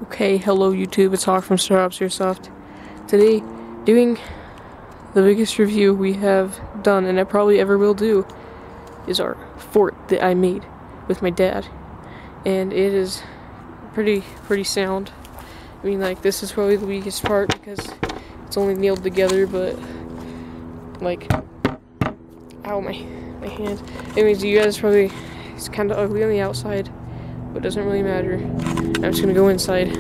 Okay, hello YouTube, it's Hawk from Airsoft. Today, doing the biggest review we have done, and I probably ever will do, is our fort that I made with my dad. And it is pretty sound. I mean, like, this is probably the weakest part because it's only nailed together, but, like, ow, my hand. Anyways, you guys probably, it's kind of ugly on the outside, but it doesn't really matter. I'm just gonna go inside.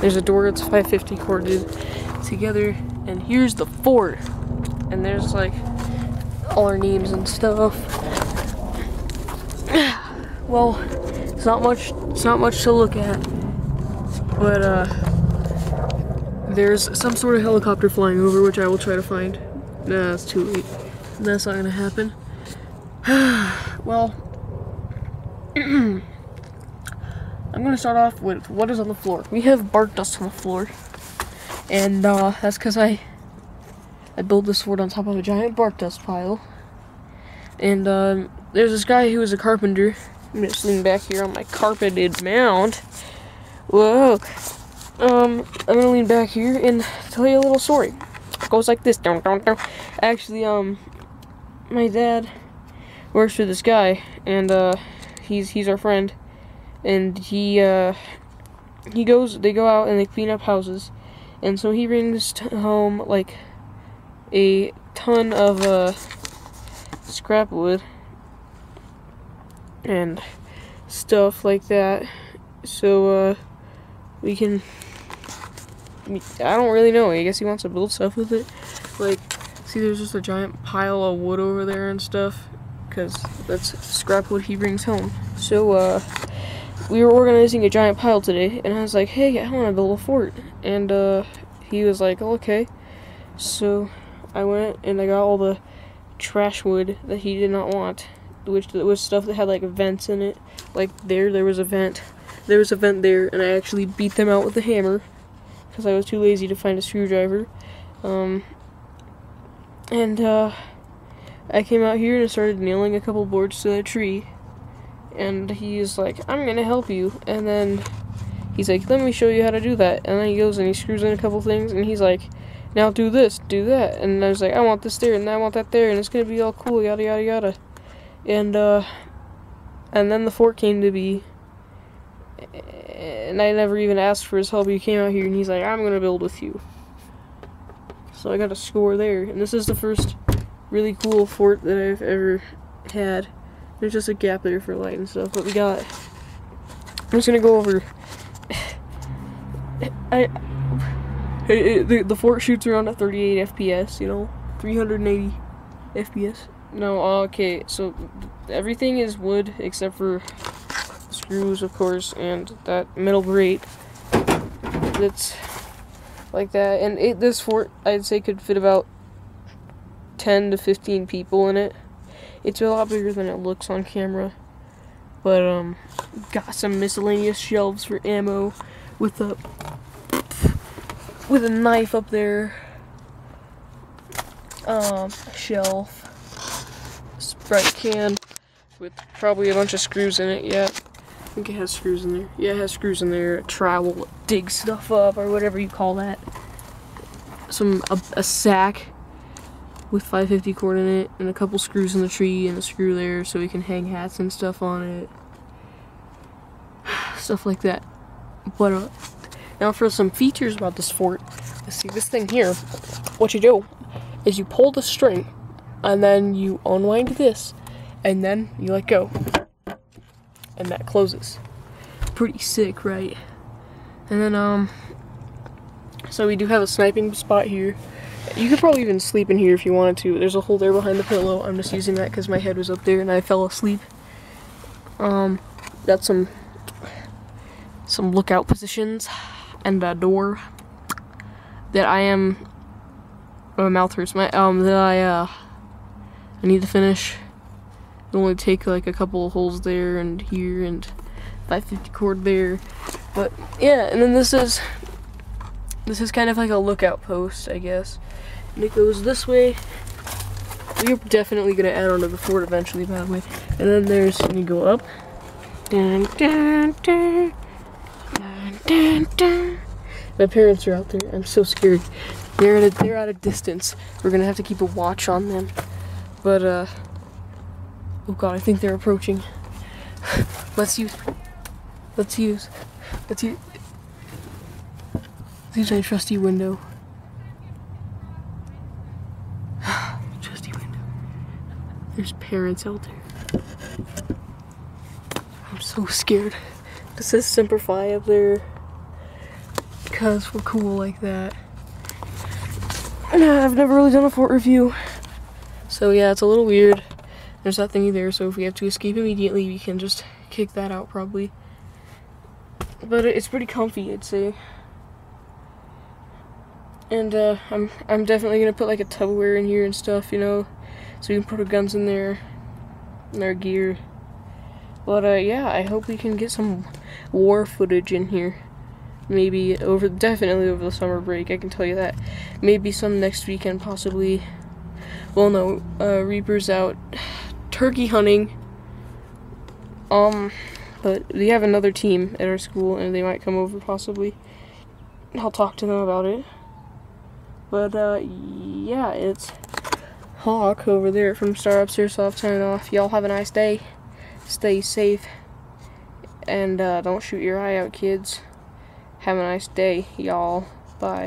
There's a door that's 550 corded together, and here's the fort. And there's like all our names and stuff. Well, it's not much to look at, but there's some sort of helicopter flying over, which I will try to find. Nah, it's too late. That's not gonna happen. Well, I'm gonna start off with what is on the floor. We have bark dust on the floor, and that's because I built this fort on top of a giant bark dust pile. And there's this guy who is a carpenter. I'm just leaning back here on my carpeted mound. Whoa. I'm gonna lean back here and tell you a little story. It goes like this. Actually, my dad works for this guy, and he's our friend. And they go out and they clean up houses, and so he brings home like a ton of scrap wood and stuff like that, so we can, I don't really know, I guess he wants to build stuff with it. Like, see, there's just a giant pile of wood over there and stuff, because that's scrap wood he brings home. So we were organizing a giant pile today, and I was like, hey, I want to build a fort. And he was like, oh, okay. So I went and I got all the trash wood that he did not want, which was stuff that had like vents in it. Like there was a vent. There was a vent there, and I actually beat them out with a hammer because I was too lazy to find a screwdriver. And I came out here and started nailing a couple boards to the tree. And he's like, I'm gonna help you. And then he's like, let me show you how to do that. And then he goes and he screws in a couple things, and he's like, now do this, do that. And I was like, I want this there, and I want that there, and it's gonna be all cool, yada yada yada. And then the fort came to be, and I never even asked for his help. He came out here and he's like, I'm gonna build with you. So I got a score there, and this is the first really cool fort that I've ever had. There's just a gap there for light and stuff, but we got, I'm just gonna go over, the fort shoots around at 38 FPS, you know, 380 FPS. No, okay, so everything is wood except for screws, of course, and that metal grate that's like that. And this fort, I'd say, could fit about 10 to 15 people in it. It's a lot bigger than it looks on camera, but got some miscellaneous shelves for ammo with a knife up there, shelf, Sprite can with probably a bunch of screws in it. Yeah, I think it has screws in there. Yeah, it has screws in there. A trowel, dig stuff up, or whatever you call that. A sack with 550 cord in it, and a couple screws in the tree, and a screw there so we can hang hats and stuff on it. Stuff like that. But now for some features about this fort. Let's see, this thing here, what you do is you pull the string, and then you unwind this, and then you let go. And that closes. Pretty sick, right? And then, so we do have a sniping spot here. You could probably even sleep in here if you wanted to. There's a hole there behind the pillow. I'm just using that because my head was up there and I fell asleep. Got some lookout positions and a door that I am. Oh, my mouth hurts. That I need to finish. It'll only take like a couple of holes there and here and 550 cord there. But yeah, and then this is kind of like a lookout post, I guess. And it goes this way. We're definitely gonna add on to the fort eventually, by the way. And then there's, and you go up. Dun, dun, dun, dun, dun, dun. My parents are out there. I'm so scared. They're at a distance. We're gonna have to keep a watch on them. But oh god, I think they're approaching. Let's use my trusty window. Trusty window. There's parents out there. I'm so scared. It says Semper Fi up there because we're cool like that. I've never really done a fort review, so yeah, it's a little weird. There's that thingy there, so if we have to escape immediately, we can just kick that out probably. But it's pretty comfy, I'd say. And I'm definitely gonna put like a Tupperware in here and stuff, you know, so we can put our guns in there and our gear. But yeah, I hope we can get some war footage in here. Maybe definitely over the summer break, I can tell you that. Maybe some next weekend, possibly. Well, no, Reaper's out turkey hunting. But we have another team at our school, and they might come over possibly. I'll talk to them about it. But yeah, it's Hawk over there from Startups Airsoft signing off. Y'all have a nice day. Stay safe. And don't shoot your eye out, kids. Have a nice day, y'all. Bye.